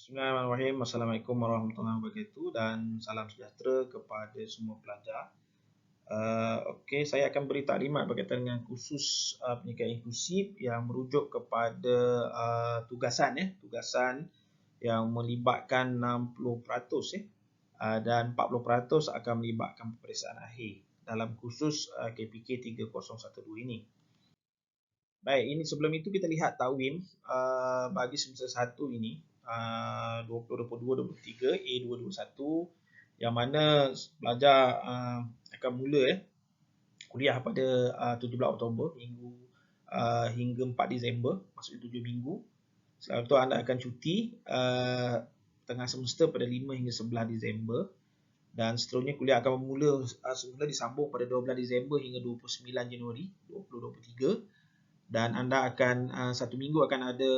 Bismillahirrahmanirrahim. Assalamualaikum warahmatullahi wabarakatuh dan salam sejahtera kepada semua pelajar. Okey, saya akan beri taklimat berkaitan dengan kursus pendidikan inklusif yang merujuk kepada tugasan yang melibatkan 60% dan 40% akan melibatkan peperiksaan akhir dalam kursus KPK 3012 ini. Baik, ini sebelum itu kita lihat takwim bagi semester 1 ini 2022-23 A221 yang mana pelajar akan mula kuliah pada 17 Oktober hingga 4 Disember, maksudnya 7 minggu. Selepas itu anda akan cuti tengah semester pada 5 hingga 11 Disember dan seterusnya kuliah akan bermula semula disambung pada 12 Disember hingga 29 Januari 2023 dan anda akan satu minggu akan ada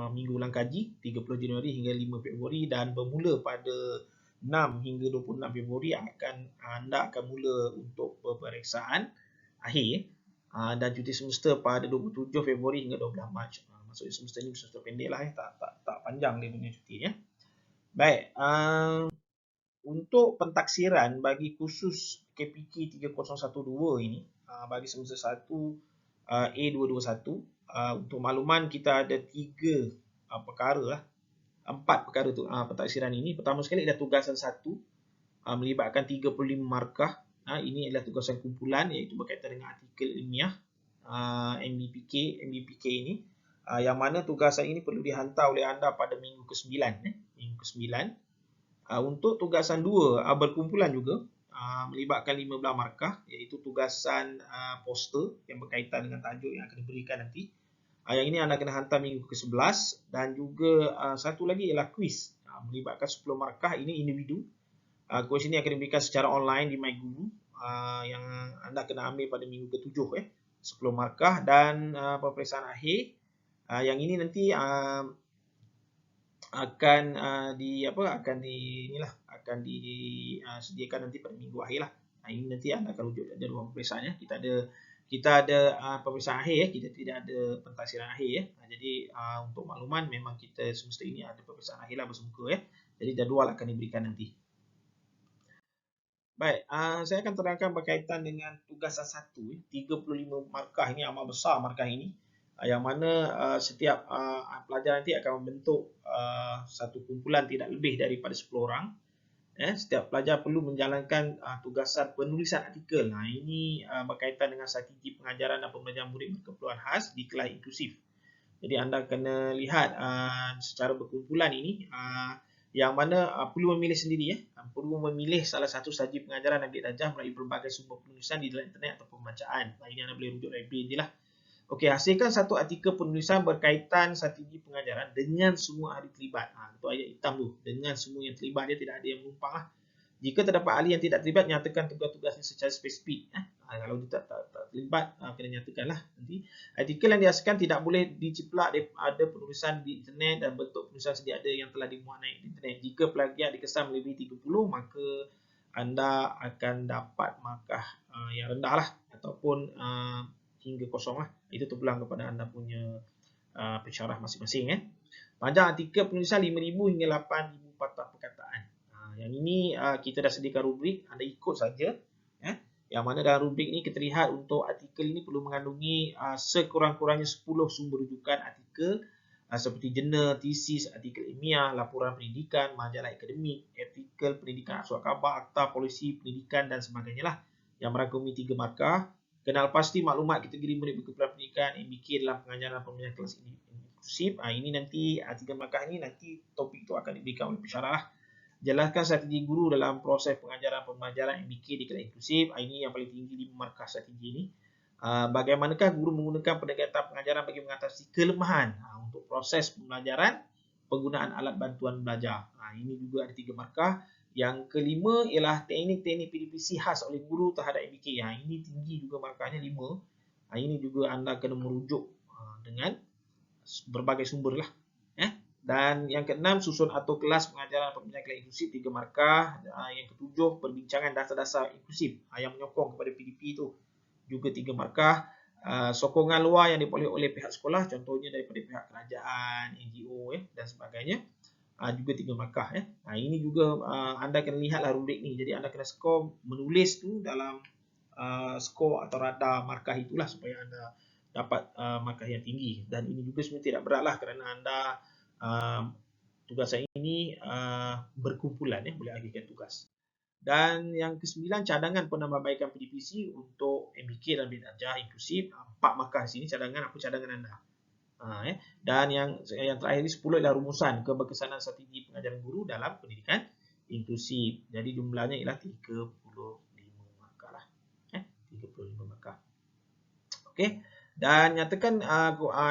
minggu ulang kaji 30 Januari hingga 5 Februari dan bermula pada 6 hingga 26 Februari anda akan mula untuk peperiksaan akhir dan cuti semester pada 27 Februari hingga 12 Mac. Maksudnya semester ni semester pendek lah tak panjang dia punya cuti ya. Baik, untuk pentaksiran bagi kursus KPK 3012 ini bagi semester 1 A221 untuk makluman kita ada 4 perkara tu pentaksiran ini. Pertama sekali adalah tugasan 1 melibatkan 35 markah. Ini adalah tugasan kumpulan iaitu berkaitan dengan artikel ilmiah MBPK ini yang mana tugasan ini perlu dihantar oleh anda pada minggu ke-9 Untuk tugasan 2 berkumpulan juga melibatkan 15 markah iaitu tugasan poster yang berkaitan dengan tajuk yang akan diberikan nanti. Yang ini anda kena hantar minggu ke-11 dan juga satu lagi ialah kuis melibatkan 10 markah. Ini individu. Kuis ini akan diberikan secara online di MyGuru yang anda kena ambil pada minggu ke-7 10 markah dan peperiksaan akhir yang ini nanti akan disediakan nanti pada minggu akhir lah. Ini nanti anda akan rujuk jadual peperiksaan ya. Kita ada peperiksaan akhir kita tidak ada pentaksiran akhir Jadi untuk makluman memang kita semester ini ada peperiksaan akhir lah bersemuka Jadi jadual akan diberikan nanti. Baik, saya akan terangkan berkaitan dengan tugasan 1 35 markah ini amat besar markah ini. Yang mana setiap pelajar nanti akan membentuk satu kumpulan tidak lebih daripada 10 orang. Setiap pelajar perlu menjalankan tugasan penulisan artikel. Ini berkaitan dengan strategi pengajaran dan pembelajaran murid berkeperluan khas di kelas inklusif. Jadi anda kena lihat secara berkumpulan ini yang mana perlu memilih sendiri perlu memilih salah satu strategi pengajaran dan bilik darjah melalui berbagai sumber penulisan di dalam internet atau pembacaan. Ini anda boleh rujuk library je lah. Okey, hasilkan satu artikel penulisan berkaitan strategi pengajaran dengan semua ahli terlibat. Itu ayat hitam tu. Dengan semua yang terlibat, dia tidak ada yang menumpang lah. Jika terdapat ahli yang tidak terlibat, nyatakan tugas-tugasnya secara spesifik. Kalau dia tak terlibat, kena nyatakan lah. Nanti artikel yang dihasilkan tidak boleh diciplak ada penulisan di internet dan bentuk penulisan sedia ada yang telah dimuat naik di internet. Jika plagiat dikesan melebihi 30, maka anda akan dapat markah yang rendah lah ataupun hingga kosong lah. Itu terpulang kepada anda punya pensyarah masing-masing. Panjang artikel penulisan 5,000 hingga 8,000 patah perkataan. Yang ini kita dah sediakan rubrik, anda ikut saja. Yang mana dalam rubrik ni kita lihat untuk artikel ini perlu mengandungi sekurang-kurangnya 10 sumber rujukan artikel seperti jurnal, tesis, artikel ilmiah, laporan pendidikan, majalah akademik, artikel pendidikan surat khabar, akta polisi pendidikan dan sebagainya lah yang merangkumi 3 markah. Kenal pasti maklumat kategori murid berkeperluan pendidikan MBK dalam pengajaran pembelajaran kelas inklusif. Ini nanti 3 markah ini nanti topik itu akan diberikan oleh pensyarah lah. Jelaskan strategi guru dalam proses pengajaran pembelajaran MBK di kelas inklusif. Ini yang paling tinggi 5 markah strategi ini. Bagaimanakah guru menggunakan pendekatan pengajaran bagi mengatasi kelemahan untuk proses pembelajaran penggunaan alat bantuan belajar. Ini juga ada 3 markah. Yang kelima ialah teknik-teknik PDPC khas oleh guru terhadap MBK. Ini tinggi juga markahnya 5. Ini juga anda kena merujuk dengan berbagai sumber lah. Dan yang keenam, susun atau kelas pengajaran pembelajaran kelas inklusif 3 markah. Yang ketujuh, perbincangan dasar-dasar inklusif yang menyokong kepada PDP itu juga 3 markah. sokongan luar yang diperoleh oleh pihak sekolah, contohnya daripada pihak kerajaan, NGO dan sebagainya, juga 3 markah. Ini juga anda kena lihatlah rubrik ni. Jadi anda kena skor menulis tu dalam skor atau radar markah itulah supaya anda dapat markah yang tinggi. Dan ini juga sebenarnya tidak beratlah kerana anda tugasan ini berkumpulan, boleh agihkan tugas. Dan yang ke-9, cadangan penambahbaikan PDPC untuk MBK dan bidang darjah inklusif. 4 markah di sini cadangan, apa cadangan anda. Dan yang terakhir ini 10 adalah rumusan keberkesanan strategi pengajaran guru dalam pendidikan inklusif. Jadi jumlahnya ialah 35 markah lah. 35 markah. Okey. Dan nyatakan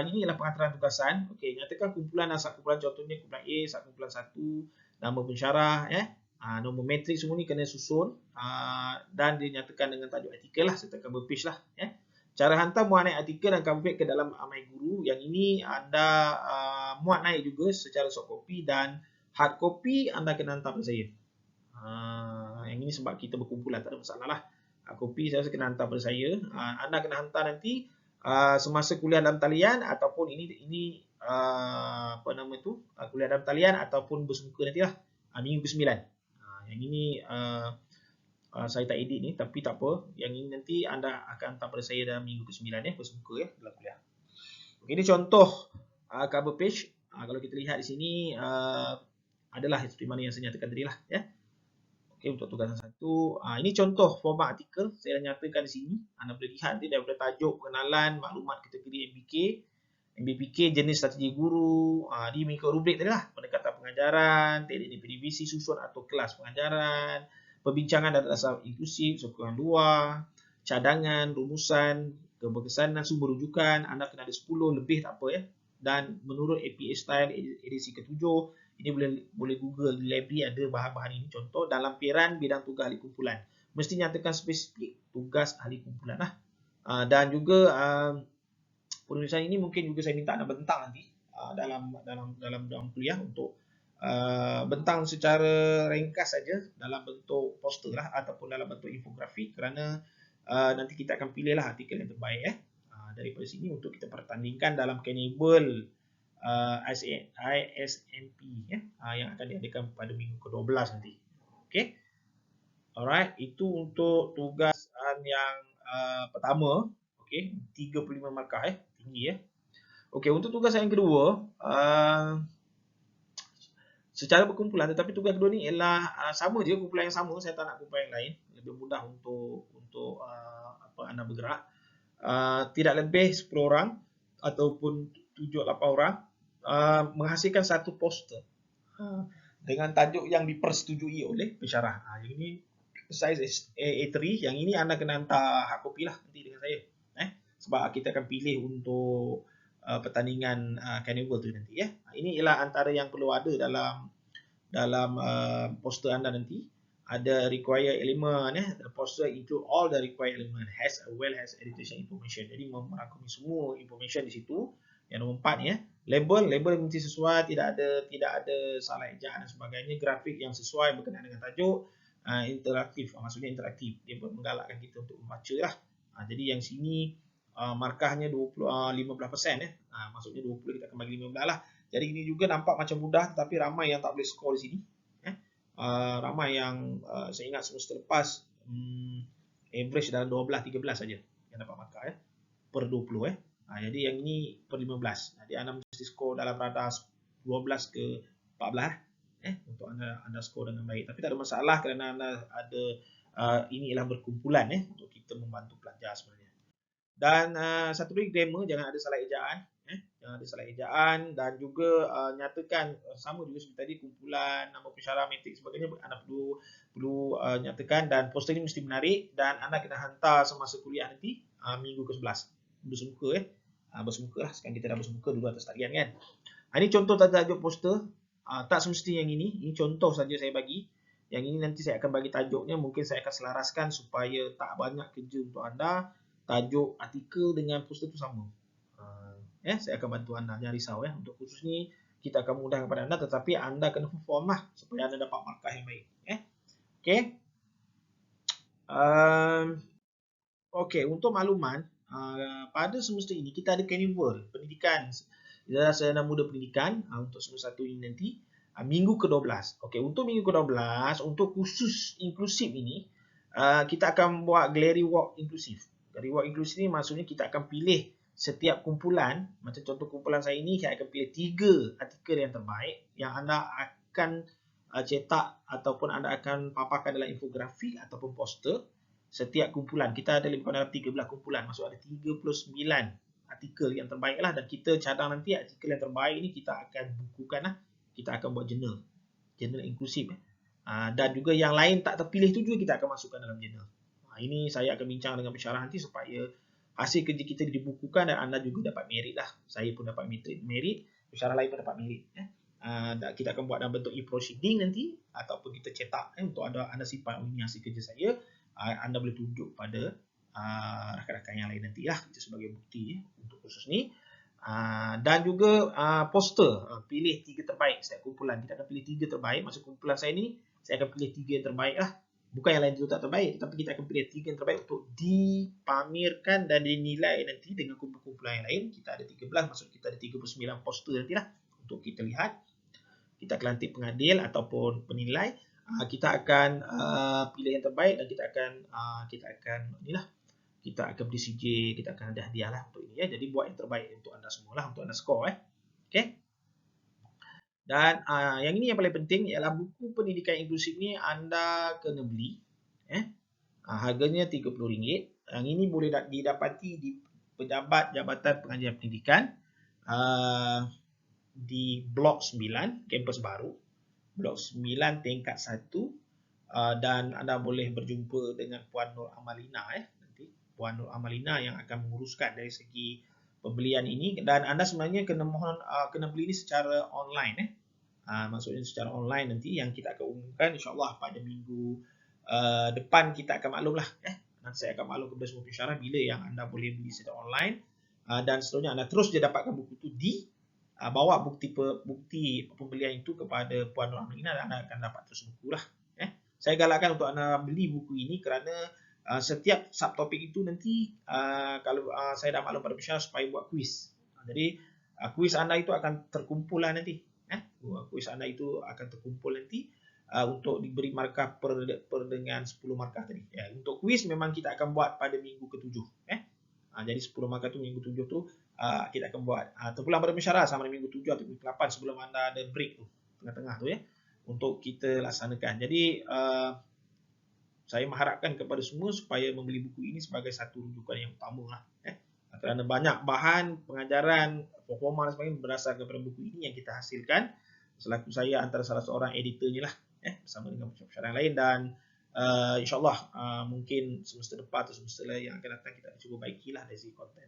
ini ialah pengaturan tugasan. Okey, nyatakan kumpulan dan subkumpulan, contohnya kumpulan A, subkumpulan 1, nama pensyarah, nombor matrik semua ni kena susun, dan dinyatakan dengan tajuk artikel lah serta cover page lah. Cara hantar muat naik artikel dan cover page ke dalam My Guru. Yang ini anda muat naik juga secara soft copy, dan hard copy anda kena hantar pada saya. Yang ini sebab kita berkumpulan, tak ada masalah lah. Hard copy saya rasa kena hantar pada saya. Anda kena hantar nanti semasa kuliah dalam talian, ataupun ini apa nama tu, kuliah dalam talian ataupun bersemuka nantilah minggu ke-9. Yang ini saya tak edit ni, tapi tak apa. Yang ini nanti anda akan hantar pada saya dalam minggu ke-9 bersemuka dalam kuliah. Okey, ini contoh cover page. Kalau kita lihat di sini adalah seperti mana yang saya nyatakan tadi lah. Okey, untuk tugasan 1. Ini contoh format artikel saya dah nyatakan di sini. Anda boleh lihat nanti daripada tajuk, pengenalan, maklumat kategori MBK, MBPK, jenis strategi guru, dia mengikut rubrik tadi lah. Pendekatan pengajaran, teknik PDPC, susun atau kelas pengajaran, perbincangan dan dasar inklusif, sokongan luar, cadangan, rumusan, keberkesanan, sumber rujukan. Anda kena ada 10 lebih tak apa. Dan menurut APA Style edisi ke-7, ini boleh Google di library, ada bahan-bahan ini. Contoh, dalam lampiran bidang tugas ahli kumpulan, mesti nyatakan spesifik tugas ahli kumpulan lah. Dan juga penulisan ini mungkin juga saya minta anda bentang nanti dalam kuliah, untuk bentang secara ringkas saja dalam bentuk poster lah, ataupun dalam bentuk infografik, kerana nanti kita akan pilih lah artikel yang terbaik daripada sini untuk kita pertandingkan dalam Canable ISMP yang akan diadakan pada minggu ke-12 nanti. Okey. Alright, itu untuk tugasan yang pertama. Okey, 35 markah tinggi Okey, untuk tugasan yang kedua, secara berkumpulan, tetapi tugas kedua ni ialah sama je, kumpulan yang sama. Saya tak nak kumpulan yang lain, lebih mudah untuk anda bergerak. Tidak lebih 10 orang ataupun 7-8 orang, menghasilkan satu poster dengan tajuk yang dipersetujui oleh pensyarah. Yang ini size A3, yang ini anda kena hantar hard copy lah nanti dengan saya. Sebab kita akan pilih untuk pertandingan Carnival tu nanti. Ini ialah antara yang perlu ada dalam poster anda nanti. Ada required element, the poster include all the required element as well as editation information. Jadi merangkumi semua information di situ. Yang nombor 4 label mesti sesuai, tidak ada salah ejaan dan sebagainya. Grafik yang sesuai berkenaan dengan tajuk. Interaktif, maksudnya interaktif, dia menggalakkan kita untuk membaca lah. Jadi yang sini markahnya 15%. Maksudnya 20, kita akan bagi 15 lah. Jadi ini juga nampak macam mudah, tetapi ramai yang tak boleh skor di sini. Ramai yang saya ingat semester lepas average dalam 12-13 saja yang dapat markah per 20 jadi yang ini per 15. Jadi anda mesti skor dalam radar 12 ke 14 untuk anda skor dengan baik. Tapi tak ada masalah kerana anda ada ini ialah berkumpulan untuk kita membantu pelajar sebenarnya. Dan satu lagi grammar, jangan ada salah ejaan. Jangan ada salah ejaan, dan juga nyatakan sama juga seperti tadi, kumpulan, nama pensyarah, matrik sebagainya anda perlu nyatakan. Dan poster ini mesti menarik, dan anda kena hantar semasa kuliah nanti minggu ke-11 bersemuka bersemuka lah. Sekarang kita dah bersemuka dulu atas talian kan. Ini contoh tajuk poster. Tak semesti yang ini contoh saja saya bagi. Yang ini nanti saya akan bagi tajuknya, mungkin saya akan selaraskan supaya tak banyak kerja untuk anda. Tajuk artikel dengan poster tu sama. Saya akan bantu anda, jangan risau Untuk khusus ni kita akan mudahkan kepada anda, tetapi anda kena perform lah supaya anda dapat markah yang baik. Okey. Okey, untuk makluman, pada semester ini kita ada carnival pendidikan Sarjana Muda Pendidikan untuk semester 1 ini nanti minggu ke-12. Okey, untuk minggu ke-12 untuk khusus inklusif ini kita akan buat gallery walk inklusif. Gallery walk inklusif ni maksudnya kita akan pilih setiap kumpulan, macam contoh kumpulan saya ini, saya akan pilih 3 artikel yang terbaik yang anda akan cetak ataupun anda akan paparkan dalam infografik ataupun poster. Setiap kumpulan, kita ada lebih kurang 13 kumpulan, maksud ada 39 artikel yang terbaik lah, dan kita cadang nanti artikel yang terbaik ni kita akan bukukan lah, kita akan buat jurnal inklusif. Dan juga yang lain tak terpilih tu juga kita akan masukkan dalam jurnal. Ini saya akan bincang dengan pensyarah nanti supaya hasil kerja kita dibukukan dan anda juga dapat merit lah. Saya pun dapat merit, pensyarah lain pun dapat merit. Kita akan buat dalam bentuk e-proceeding nanti ataupun kita cetak untuk anda simpan ini hasil kerja saya. Anda boleh tunjuk pada rakan-rakan yang lain nanti lah, itu sebagai bukti untuk khusus ni. Dan juga poster, pilih 3 terbaik setiap kumpulan. Kita akan pilih 3 terbaik. Maksud kumpulan saya ni, saya akan pilih 3 yang terbaik lah. Bukan yang lain itu tak terbaik, tapi kita akan pilih 3 yang terbaik untuk dipamerkan dan dinilai nanti dengan kumpulan yang lain. Kita ada 13, maksud kita ada 39 poster nanti lah untuk kita lihat. Kita akan lantik pengadil ataupun penilai. Kita akan pilih yang terbaik dan kita akan beri CJ, kita akan ada hadiah lah untuk ini ya. Jadi buat yang terbaik untuk anda semua lah, untuk anda skor Okey. Dan yang ini yang paling penting ialah buku pendidikan inklusif ni anda kena beli. Harganya RM30. Yang ini boleh didapati di Pejabat Jabatan Pengajian Pendidikan di Blok 9, kampus baru. Blok 9 tingkat 1. Dan anda boleh berjumpa dengan Puan Nur Amalina nanti. Puan Nur Amalina yang akan menguruskan dari segi pembelian ini, dan anda sebenarnya kena beli ini secara online maksudnya secara online nanti yang kita akan umumkan insya-Allah pada minggu depan. Kita akan maklum lah nanti saya akan maklum kepada semua pensyarah bila yang anda boleh beli secara online, dan seterusnya anda terus je dapatkan buku itu di bawa bukti pembelian itu kepada Puan Nur Amalina dan anda akan dapat terus buku lah. Saya galakkan untuk anda beli buku ini kerana setiap subtopik itu nanti kalau saya dah maklum pada pensyarah supaya buat kuis. Jadi kuis anda itu akan terkumpul lah nanti. Kuis anda itu akan terkumpul nanti untuk diberi markah per dengan 10 markah tadi. Untuk kuis memang kita akan buat pada minggu ke-7. Jadi 10 markah tu minggu 7 tu kita akan buat. Terpulang pada pensyarah sama minggu 7 atau minggu 8 sebelum anda ada break tu, tengah-tengah tu untuk kita laksanakan. Jadi saya mengharapkan kepada semua supaya membeli buku ini sebagai satu rujukan yang utama lah. Kerana banyak bahan pengajaran, performa dan sebagainya berdasarkan kepada buku ini yang kita hasilkan. Selaku saya antara salah seorang editornya lah, bersama dengan pensyarah yang lain, dan insyaAllah mungkin semester depan atau semester yang akan datang kita cuba baikilah dari segi konten.